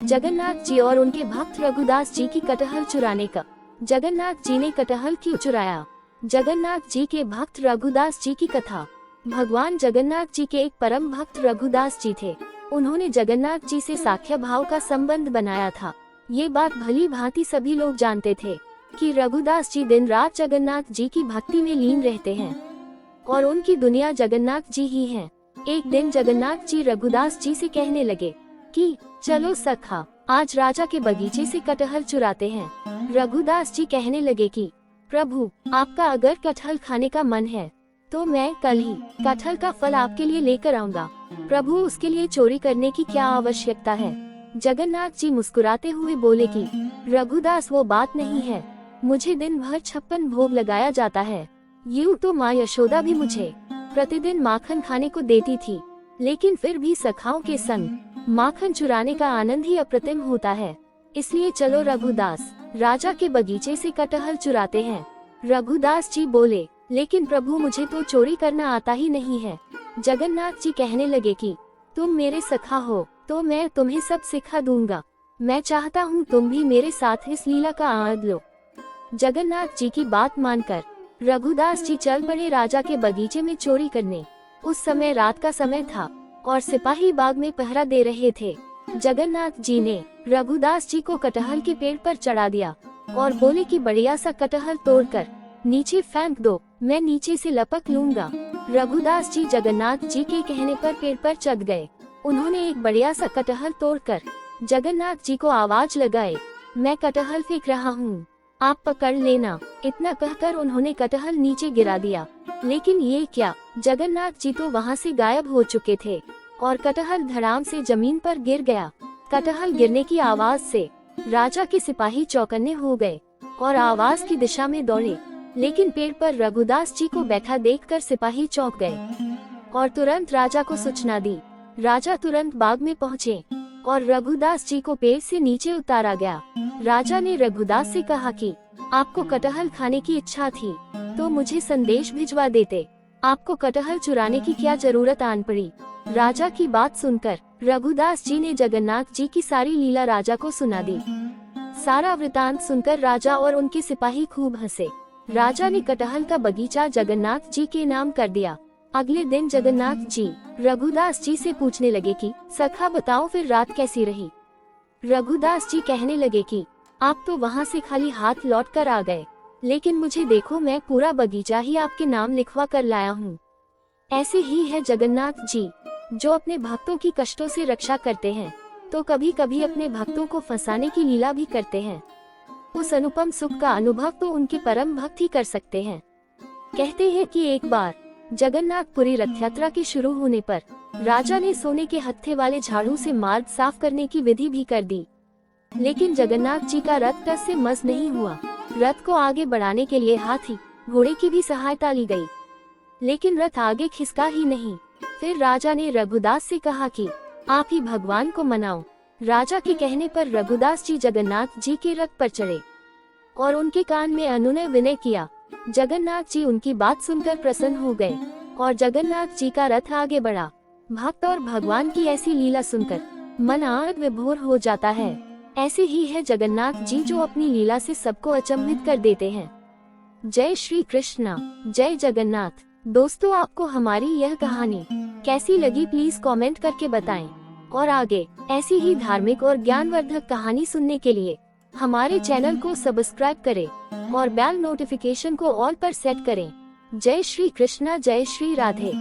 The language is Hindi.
जगन्नाथ जी और उनके भक्त रघुदास जी की कटहल चुराने का। जगन्नाथ जी ने कटहल क्यों चुराया? जगन्नाथ जी के भक्त रघुदास जी की कथा। भगवान जगन्नाथ जी के एक परम भक्त रघुदास जी थे। उन्होंने जगन्नाथ जी से साख्य भाव का संबंध बनाया था। ये बात भली भांति सभी लोग जानते थे कि रघुदास जी दिन रात जगन्नाथ जी की भक्ति में लीन रहते हैं और उनकी दुनिया जगन्नाथ जी ही हैं। एक दिन जगन्नाथ जी रघुदास जी से कहने लगे कि चलो सखा, आज राजा के बगीचे से कटहल चुराते हैं। रघुदास जी कहने लगे कि प्रभु, आपका अगर कटहल खाने का मन है तो मैं कल ही कटहल का फल आपके लिए लेकर आऊंगा। प्रभु, उसके लिए चोरी करने की क्या आवश्यकता है? जगन्नाथ जी मुस्कुराते हुए बोले कि रघुदास, वो बात नहीं है। मुझे दिन भर 56 भोग लगाया जाता है। यूं तो माँ यशोदा भी मुझे प्रतिदिन माखन खाने को देती थी, लेकिन फिर भी सखाओं के संग माखन चुराने का आनंद ही अप्रतिम होता है। इसलिए चलो रघुदास, राजा के बगीचे से कटहल चुराते हैं। रघुदास जी बोले, लेकिन प्रभु, मुझे तो चोरी करना आता ही नहीं है। जगन्नाथ जी कहने लगे कि तुम मेरे सखा हो तो मैं तुम्हें सब सिखा दूंगा। मैं चाहता हूँ तुम भी मेरे साथ इस लीला का आनंद लो। जगन्नाथ जी की बात मानकर रघुदास जी चल पड़े राजा के बगीचे में चोरी करने। उस समय रात का समय था और सिपाही बाग में पहरा दे रहे थे। जगन्नाथ जी ने रघुदास जी को कटहल के पेड़ पर चढ़ा दिया और बोले कि बढ़िया सा कटहल तोड़कर नीचे फेंक दो, मैं नीचे से लपक लूंगा। रघुदास जी जगन्नाथ जी के कहने पर पेड़ पर चढ़ गए। उन्होंने एक बढ़िया सा कटहल तोड़कर जगन्नाथ जी को आवाज लगाए, मैं कटहल फेंक रहा हूँ, आप पकड़ लेना। इतना कहकर उन्होंने कटहल नीचे गिरा दिया। लेकिन ये क्या, जगन्नाथ जी तो वहाँ से गायब हो चुके थे और कटहल धड़ाम से जमीन पर गिर गया। कटहल गिरने की आवाज से राजा के सिपाही चौकन्ने हो गए और आवाज की दिशा में दौड़े, लेकिन पेड़ पर रघुदास जी को बैठा देखकर सिपाही चौंक गए और तुरंत राजा को सूचना दी। राजा तुरंत बाग में पहुँचे और रघुदास जी को पेड़ से नीचे उतारा गया। राजा ने रघुदास से कहा कि आपको कटहल खाने की इच्छा थी तो मुझे संदेश भिजवा देते, आपको कटहल चुराने की क्या जरूरत आन पड़ी। राजा की बात सुनकर रघुदास जी ने जगन्नाथ जी की सारी लीला राजा को सुना दी। सारा वृतांत सुनकर राजा और उनके सिपाही खूब हंसे। राजा ने कटहल का बगीचा जगन्नाथ जी के नाम कर दिया। अगले दिन जगन्नाथ जी रघुदास जी से पूछने लगे कि सखा बताओ, फिर रात कैसी रही? रघुदास जी कहने लगे कि आप तो वहाँ से खाली हाथ लौट कर आ गए, लेकिन मुझे देखो, मैं पूरा बगीचा ही आपके नाम लिखवा कर लाया हूँ। ऐसे ही है जगन्नाथ जी, जो अपने भक्तों की कष्टों से रक्षा करते हैं तो कभी कभी अपने भक्तों को फंसाने की लीला भी करते हैं। उस अनुपम सुख का अनुभव तो उनके परम भक्त ही कर सकते हैं। कहते हैं कि एक बार जगन्नाथपुरी रथ यात्रा के शुरू होने पर राजा ने सोने के हत्थे वाले झाड़ू से मार्ग साफ करने की विधि भी कर दी, लेकिन जगन्नाथ जी का रथ टस से मस नहीं हुआ। रथ को आगे बढ़ाने के लिए हाथी घोड़े की भी सहायता ली गई, लेकिन रथ आगे खिसका ही नहीं। फिर राजा ने रघुदास से कहा कि आप ही भगवान को मनाओ। राजा के कहने पर रघुदास जी जगन्नाथ जी के रथ पर चढ़े और उनके कान में अनुनय विनय किया। जगन्नाथ जी उनकी बात सुनकर प्रसन्न हो गए और जगन्नाथ जी का रथ आगे बढ़ा। भक्त और भगवान की ऐसी लीला सुनकर मन आनंद विभोर हो जाता है। ऐसे ही है जगन्नाथ जी, जो अपनी लीला से सबको अचंभित कर देते हैं। जय श्री कृष्णा, जय जगन्नाथ। दोस्तों, आपको हमारी यह कहानी कैसी लगी प्लीज कमेंट करके बताएं और आगे ऐसी ही धार्मिक और ज्ञानवर्धक कहानी सुनने के लिए हमारे चैनल को सब्सक्राइब करें और बेल नोटिफिकेशन को ऑल पर सेट करें। जय श्री कृष्णा, जय श्री राधे।